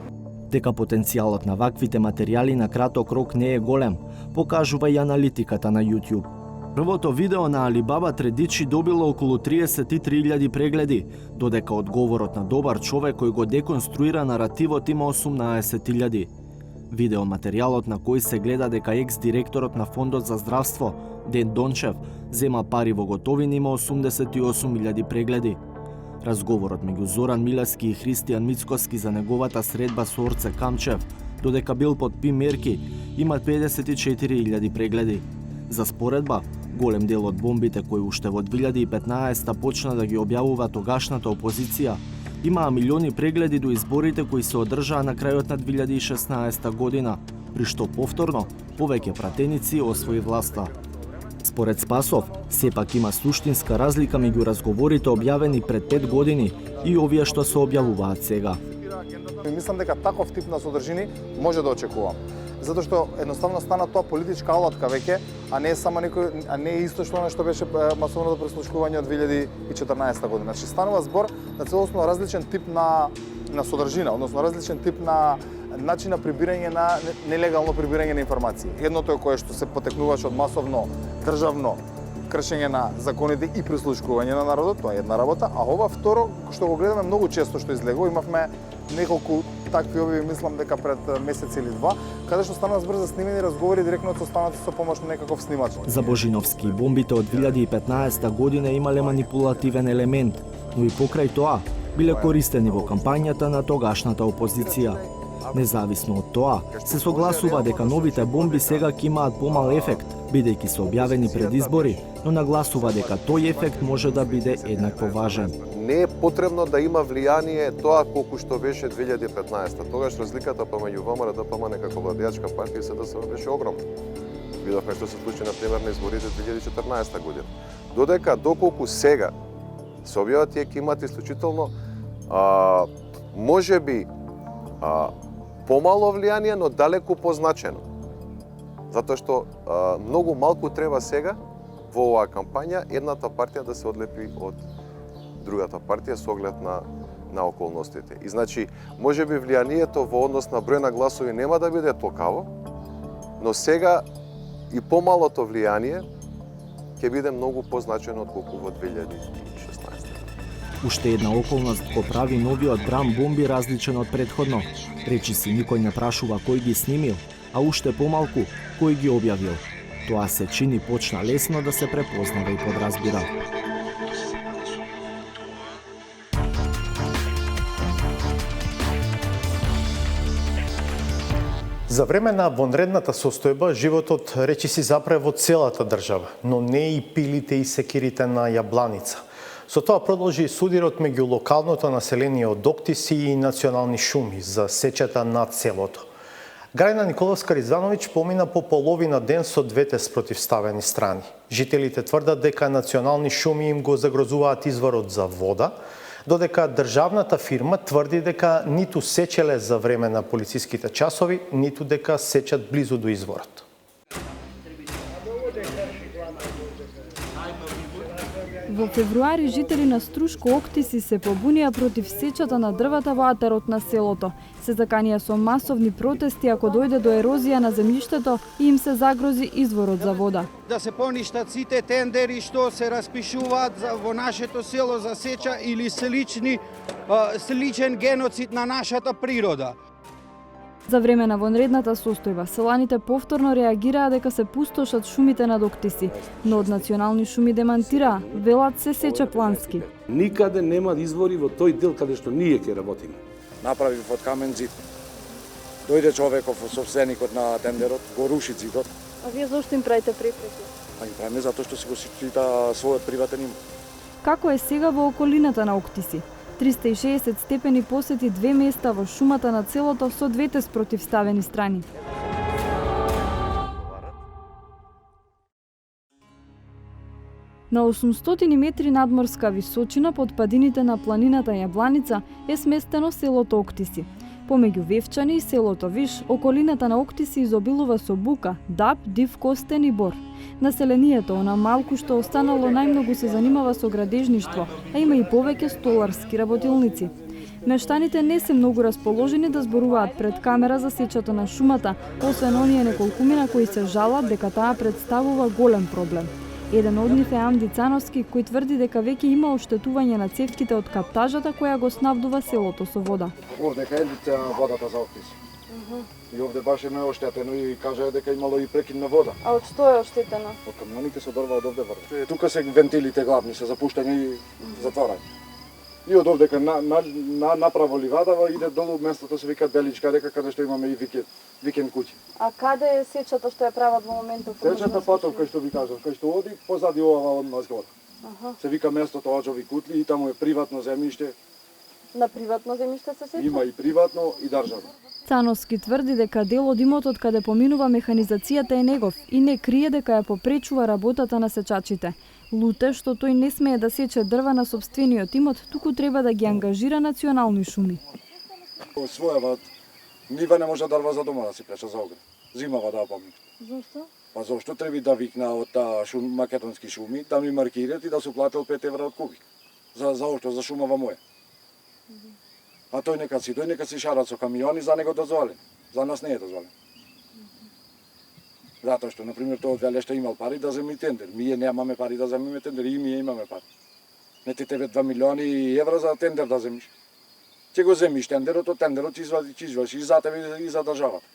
S18: Дека потенцијалот на ваквите материјали на краток рок не е голем, покажува и аналитиката на YouTube. Првото видео на Алибаба Тредичи добило околу 33.000 прегледи, додека одговорот на добар човек кој го деконструира наративот има 18.000. Видеоматеријалот на кој се гледа дека екс-директорот на Фондот за здравство, Ден Дончев, зема пари во готовини има 88.000 прегледи. Разговорот меѓу Зоран Милевски и Христијан Мицкоски за неговата средба со Орце Камчев, додека бил под мерки, има 54.000 прегледи. За споредба, голем дел од бомбите кои уште во 2015 почна да ги објавува тогашната опозиција, имаа милиони прегледи до изборите кои се одржаа на крајот на 2016 година, при што повторно повеќе пратеници освои власта. Според Спасов, сепак има суштинска разлика меѓу разговорите објавени пред 5 години и овие што се објавуваат сега.
S11: Мислам дека таков тип на содржини може да очекувам. Затоа што едноставно стана тоа политичка алатка веќе, а не е само а не е исто што она што беше масовното преслушкување од 2014 година. Значи станува збор на целосно различен тип на содржина, односно различен тип на начин на прибирање на нелегално прибирање на информации. Едното е кое што се потекнуваше од масовно државно кршење на законите и прислушкување на народот, тоа е една работа, а ова второ што го гледаме многу често што излегува, имавме неколку такви објави, мислам дека пред месец или два, каде што станува збор за снимени разговори директно од останати со помош на некаков снимач.
S18: За Божиновски, бомбите од 2015 година имале манипулативен елемент, но и покрај тоа биле користени во кампањата на тогашната опозиција. Независно од тоа, се согласува дека новите бомби сега ќе имаат помал ефект, бидејќи се објавени пред избори, но нагласува дека тој ефект може да биде еднакво важен.
S4: Не е потребно да има влијание тоа колку што беше 2015. Тогаш разликата помеѓу ВМРО и ДПМН како владеачка партија и СДСМ беше огромна. Видовме што се случи на пример на изборите 2014 година. Додека доколку сега се објават тие ќе имаат исклучително можеби помало влијание, но далеку позначено. Затоа што многу малку треба сега во оваа кампања едната партија да се одлепи од другата партија со оглед на околностите. И значи, можеби влијанието во однос на број на гласови нема да биде толкаво, но сега и помалото влијание ќе биде многу позначено отколку во 2016.
S18: Уште една околност го прави новиот бран бомби различен од претходно. Речиси никој не прашува кој ги снимил, а уште помалку кој ги објавил. Тоа се чини почна лесно да се препознава и подразбира.
S1: За време на вонредната состојба, животот речиси запре во целата држава, но не и пилите и секирите на Јабланица. Со тоа продолжи и судирот меѓу локалното население од Октиси и национални шуми за сечата над селото. Гајна Николовска Ризановиќ помина по половина ден со двете спротивставени страни. Жителите тврдат дека национални шуми им го загрозуваат изворот за вода, додека државната фирма тврди дека ниту сечеле за време на полициските часови, ниту дека сечат близу до изворот.
S5: Во февруари жители на Струшко Октиси се побунија против сечата на дрвата во атарот на селото. Се заканија со масовни протести ако дојде до ерозија на земјиштето и им се загрози изворот за вода.
S6: Да се поништат сите тендери што се распишуваат во нашето село за сеча или сличен геноцид на нашата природа.
S5: За време на вонредната состојба, селаните повторно реагираа дека се пустошат шумите над Октиси, но од национални шуми демантираа, велат се сеча плански.
S12: Никаде нема извори во тој дел каде што ние ќе работиме.
S10: Направи под камен зид. Дојде човеков, собственикот на тендерот, го руши зидот.
S5: А вие зошто им правите препреки?
S10: А им правиме затоа што си го сичита својот приватен имот.
S5: Како е сега во околината на Октиси? 360 степени посети две места во шумата на целото со двете спротивставени страни. На 800 метри надморска височина под падините на планината Јабланица е сместено селото Октиси. Помеѓу Вевчани и селото Виш, околината на Октиси изобилува со бука, даб, див костен и бор. Населението, она малку што останало, најмногу се занимава со градежништво, а има и повеќе столарски работилници. Мештаните не се многу расположени да зборуваат пред камера за сечата на шумата, освен оние неколкумина кои се жалат дека таа представува голем проблем. Еден од нив е Амди Цановски, кој тврди дека веќе има оштетување на цевките од каптажата која го снабдува селото со вода.
S10: Овде кај водата за Октиси. И овде баш е оштетено и кажа дека имало и прекин на вода.
S5: А од што е оштетено?
S10: Од камионите со дрва од овде врде. Тука се вентилите главни, се запуштање и затворање. И од овде направо ливадава иде долу местото се вика Деличка река каде што имаме и викенд куќи.
S5: А каде е сечата што ја прават во моментот?
S10: Сечата патов кај што ви кажам, кај што оди позади ова одма згода. Се вика местото Аџови кутли и таму е приватно земјиште.
S5: На приватно земјиште се сеча?
S10: Има и приватно и државно.
S5: Цановски тврди дека дел од имотот каде поминува механизацијата е негов и не крие дека ја попречува работата на сечачите. Луте што тој не смее да сече дрва на сопствениот имот, туку треба да ги ангажира национални шуми.
S10: Својава нива не може дрва за дома да си пече за огрев. Зимава да помни.
S5: Зошто?
S10: Па зошто треба да викна од македонски шуми, да ми маркират и да се плател 5 евра од кубик. За шумава моја. А тој нека си шарат со камиони, за него дозволен. За нас не е дозволен. Затоа што, например, тој Велешта имал пари да земи тендер. Ние немаме пари да земиме тендер, и ние имаме пари. Не ти тебе 2 милиони евра за тендер да земиш. Ќе го земиш тендерот, од тендерот извадиш и за тебе и за државата.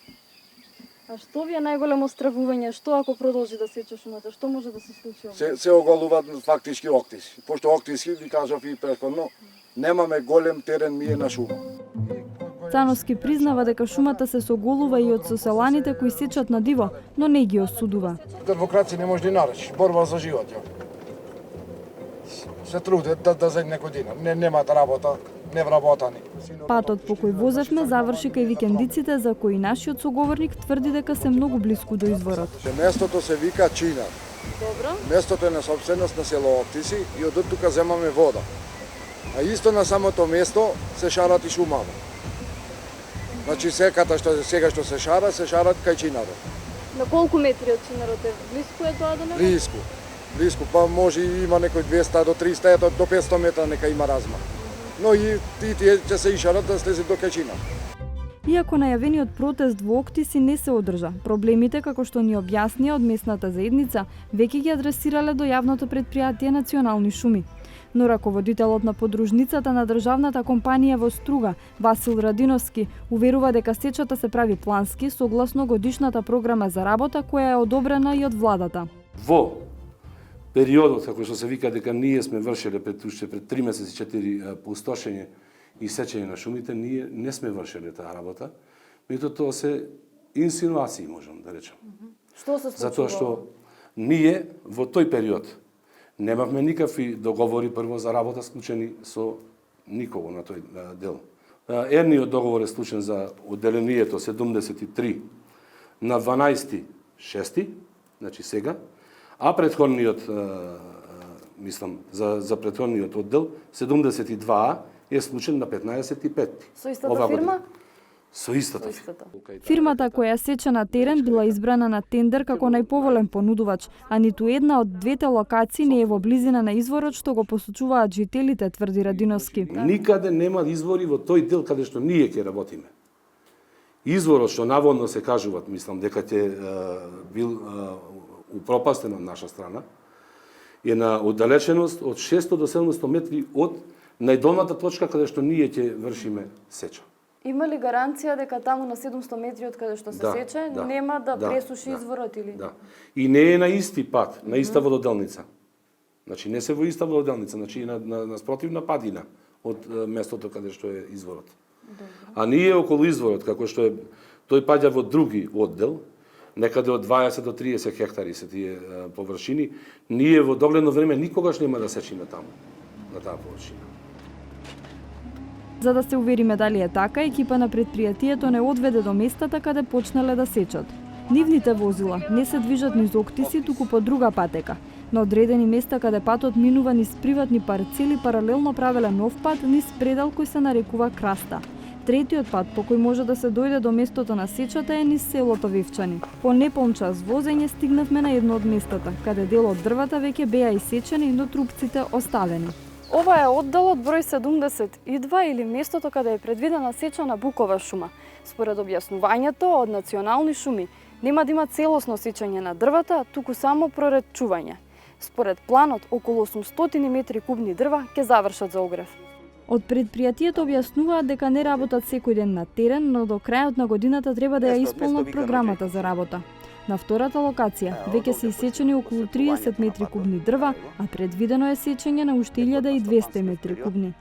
S5: А што ви е најголемо стравување? Што ако продолжи да сече шумата? Што може да се случи?
S10: Се оголуваат фактички Октиси. Пошто Октиси, ви кажав и претходно, немаме голем терен ние на шума.
S5: Цановски признава дека шумата се соголува и од соселаните кои сечат на диво, но не ги осудува.
S10: Демокрација не може да наречи, борба за живот. Се труде да зедне година, немаат работа, невработани.
S5: Патот по кој возевме заврши кај викендиците за кои нашиот соговорник тврди дека се многу блиску до изворот.
S10: Местото се вика Чина.
S5: Добро.
S10: Местото е на собственост на село Октиси и од тука земаме вода. А исто на самото место се шарат и шумава. Значи секата сега што се шарат кај чинарот.
S5: На колку метри од чинарот е? Блиску е тоа до него?
S10: Блиску, па може и има некој 200 до 300, ето до 500 метра нека има размах. Но и тие ќе се шарат да слезат до кај чинар.
S5: Иако најавениот протест во Октиси не се одржа, проблемите, како што ни објаснија од местната заедница, веќе ги адресирале до јавното претпријатие Национални шуми. Но раководителот на подружницата на државната компанија во Струга, Васил Радиновски, уверува дека сечата се прави плански согласно годишната програма за работа која е одобрена и од владата.
S12: Во периодот, како што се вика дека ние сме вршеле пред 3 месеци 4 пустошење и сечење на шумите, ние не сме вршеле таа работа, меѓутоа тоа се инсинуации, можам да речам.
S5: Што се случува?
S12: Затоа што ние во тој период немавме никакви договори прво за работа склучени со никого на тој дел. Едниот договор е склучен за одделението 73 на 12.6, значи сега, а претходниот, мислам, за претходниот оддел 72 е склучен на 15.5.
S5: Со истата фирма?
S12: Со истата.
S5: Фирмата која сече на терен била избрана на тендер како најповолен понудувач, а ниту една од двете локации не е во близина на изворот што го посочуваат жителите, тврди Радиновски.
S12: Никаде нема извори во тој дел каде што ние ќе работиме. Изворот што наводно се кажуваат, мислам дека ќе бил упропастен од наша страна, е на оддалеченост од 600 до 700 метри од најдолната точка каде што ние ќе вршиме сеча.
S5: Има ли гаранција дека таму на 700 метри од каде што се сече нема да пресуши изворот или?
S12: Да. И не е на исти пат, на иста вододелница. Значи не се во иста вододелница, значи на спротивна падина од местото каде што е изворот. А ние околу изворот, како што е тој паѓа во други оддел, некаде од 20 до 30 хектари се тие површини, ние во догледно време никогаш нема да сечиме таму, на таа површина.
S5: За да се увериме дали е така, екипа на предпријатието не одведе до местата каде почнале да сечат. Нивните возила не се движат низ Октиси, туку по друга патека. На одредени места каде патот минува низ приватни парцели, паралелно правеле нов пат низ предел кој се нарекува Краста. Третиот пат по кој може да се дојде до местото на сечата е низ селото Вевчани. По неполн час возење стигнавме на едно од местата, каде дел од дрвата веќе беа исечени, но трупците оставени. Ова е одделот број 72 или местото каде е предвидена сеча на букова шума. Според објаснувањето од Национални шуми, нема да има целосно сечење на дрвата, туку само проредчување. Според планот, околу 800 метри кубни дрва ќе завршат за огрев. Од предпријатието објаснуваат дека не работат секој ден на терен, но до крајот на годината треба да ја исполнат програмата за работа. На втората локација веќе се исечени околу 30 метри кубни дрва, а предвидено е сечење на уште 1200 метри кубни.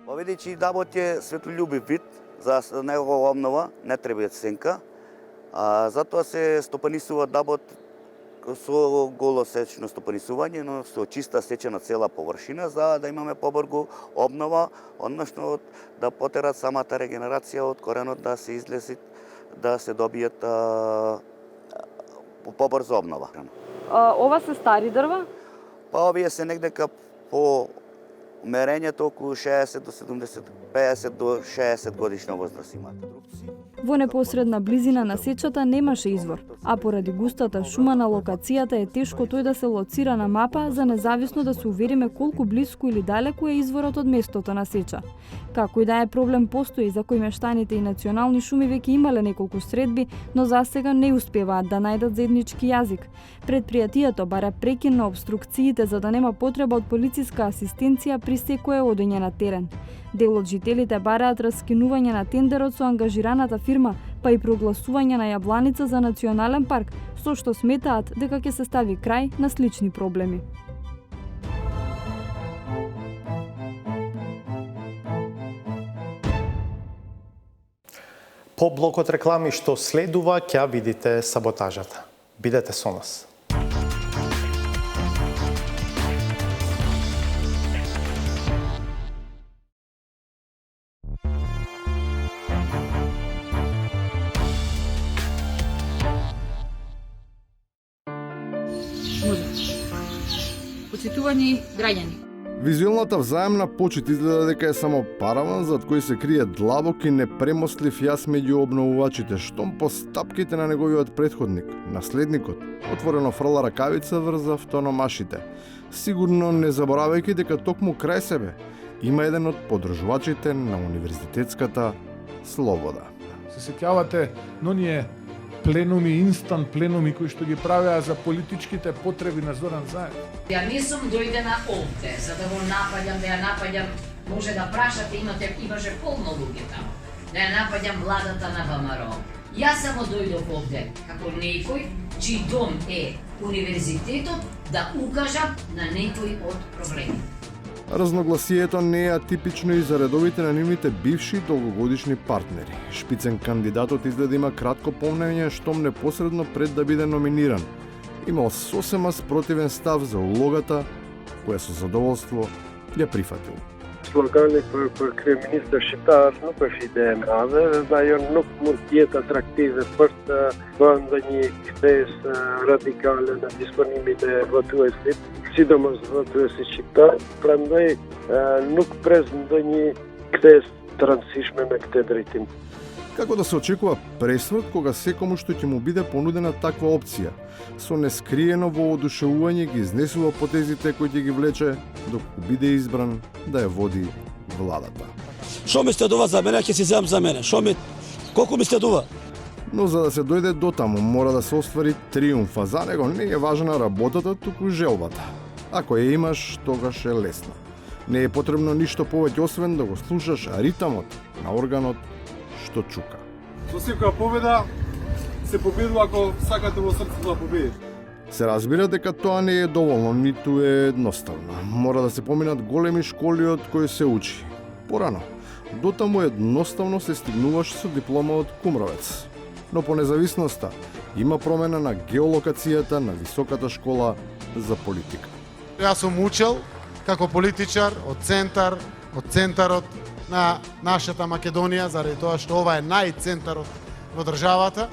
S8: Видејќи дабот е светлолюбив вид, за негова обнова не треба сенка, затоа се стопанисува дабот со голо сечно стопанисување, но со чиста сечена цела површина, за да имаме побрзо обнова, односно да потерат самата регенерација од коренот да се излеси, да се добијат побрзо обнова.
S5: Ова се стари дрва?
S8: Па овие се негдека по мерењето околу 60 до 70, 50 до 60 годишна возраст имаат.
S5: Во непосредна близина на сечата немаше извор, а поради густата шума на локацијата е тешко тој да се лоцира на мапа за независно да се увериме колку блиску или далеку е изворот од местото на сеча. Како и да е проблем постои за кој мештаните и Национални шуми веќе имале неколку средби, но засега не успеваат да најдат заеднички јазик. Предпријатието бара прекин на обструкциите за да нема потреба од полициска асистенција при секое одење на терен. Дел од жителите бараат раскинување на тендерот со ангажираната фирма, па и прогласување на Јабланица за национален парк, со што сметаат дека ќе се стави крај на слични проблеми.
S1: По блокот реклами што следува, ќе видите саботажата. Бидете со нас.
S13: Почитувани граѓани.
S16: Визуелната взаемна почит изгледа дека е само параван зад кој се крие длабок и непремостлив јас меѓу обновувачите, штом по стапките на неговиот претходник, наследникот, отворено фрла ракавица врз автономашите, сигурно не заборавајќи дека токму крај себе има еден од подржувачите на универзитетската слобода.
S7: Се сеќавате, но ние пленуми, инстант пленуми кои што ги правеа за политичките потреби на Зоран Заев.
S13: Ја не сум дојдена овде за да го напаѓам, да ја напаѓам, може да прашате, имаше полно луѓе таму. Да ја напаѓам владата на ВМРО. Јас само дојдов овде како некој чиј дом е универзитетот да укажам на некој од проблемите.
S16: Разногласието не е атипично и за редовите на нивните бивши долгогодишни партнери. Шпицен кандидатот изгледа има кратко помнење штом непосредно пред да биде номиниран. Имал сосема спротивен став за улогата, која со задоволство ја прифатил.
S15: Slogani për kryeministër nuk është ide e madhe dhe ajo nuk mund të jetë atraktive për të bërë ndonjë ktesë radikale në disponimin e votuesit, sidomos votuesit shqiptar, prandaj nuk pres ndonjë ktesë të rëndësishme në këtë drejtim.
S16: Како да се очекува пресврт кога секому што ќе му биде понудена таква опција, со нескриено воодушевување ги изнесува потезите кои ќе ги влече доколку биде избран да ја води владата.
S22: Шо ми следува за мене, ќе си земам за мене. Колку ми следува?
S16: Но за да се дојде до таму, мора да се оствари триумф, а за него не е важна работата, туку желбата. Ако ја имаш, тогаш е лесно. Не е потребно ништо повеќе освен да го слушаш ритамот на органот што чука.
S7: Со секоја победа се победува ако сакате во срцето да победите.
S16: Се разбира дека тоа не е доволно, ниту е едноставно. Мора да се поминат големи школи од кои се учи. Порано, дотаму едноставно се стигнуваш со диплома од Кумровец. Но по независноста има промена на геолокацијата на Високата школа за политика.
S24: Јас сум учел како политичар од центарот на нашата Македонија, заради тоа што ова е најцентарот во државата.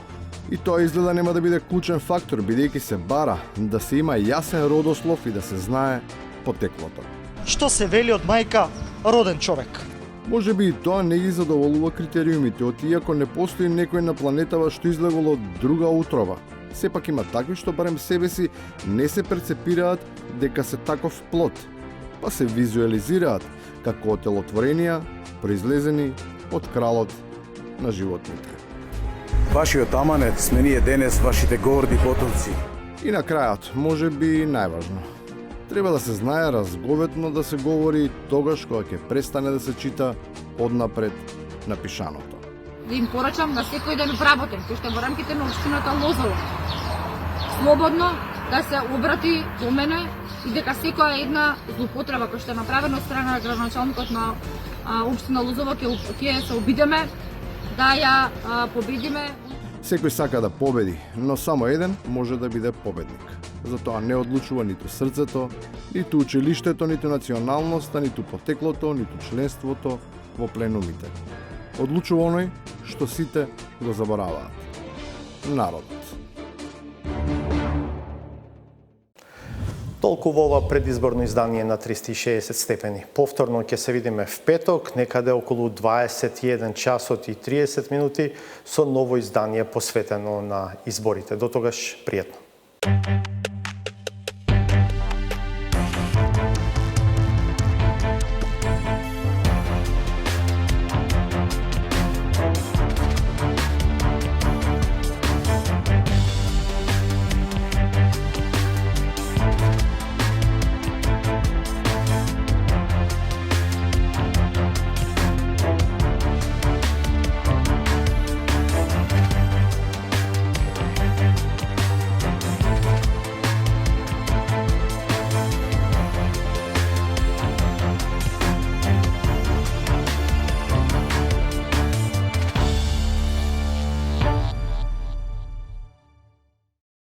S16: И тоа изгледа нема да биде клучен фактор, бидејќи се бара да се има јасен родослов и да се знае потеклото.
S25: Што се вели од мајка роден човек?
S16: Може би и тоа не ги задоволува критериумите, од иако не постои некој на планетава што излегол од друга утроба. Сепак има такви што барем себе си не се перцепираат дека се таков плод, па се визуализираат како отелотворенија произлезени од кралот на животните.
S26: Вашиот аманет сме ние денес, вашите горди потомци.
S16: И на крајот, може би најважно. Треба да се знае разговетно да се говори тогаш кога ќе престане да се чита однапред напишаното.
S27: Да им порачам на секој ден вработен, кој што во рамките на општината Лозово. Слободно да се обрати до мене и дека секоја една злоупотреба која што е направена од страна на градоначалникот на општина Лозово ќе се обидеме да ја победиме.
S16: Секој сака да победи, но само еден може да биде победник. Затоа не одлучува ниту срцето, ниту училиштето, ниту националноста, ниту потеклото, ниту членството во пленумите. Одлучува оној што сите го забораваат. Народот.
S1: Толку во ова предизборно издание на 360 степени. Повторно ќе се видиме в петок, некаде околу 21 часот и 30 минути, со ново издание посветено на изборите. До тогаш, пријатно.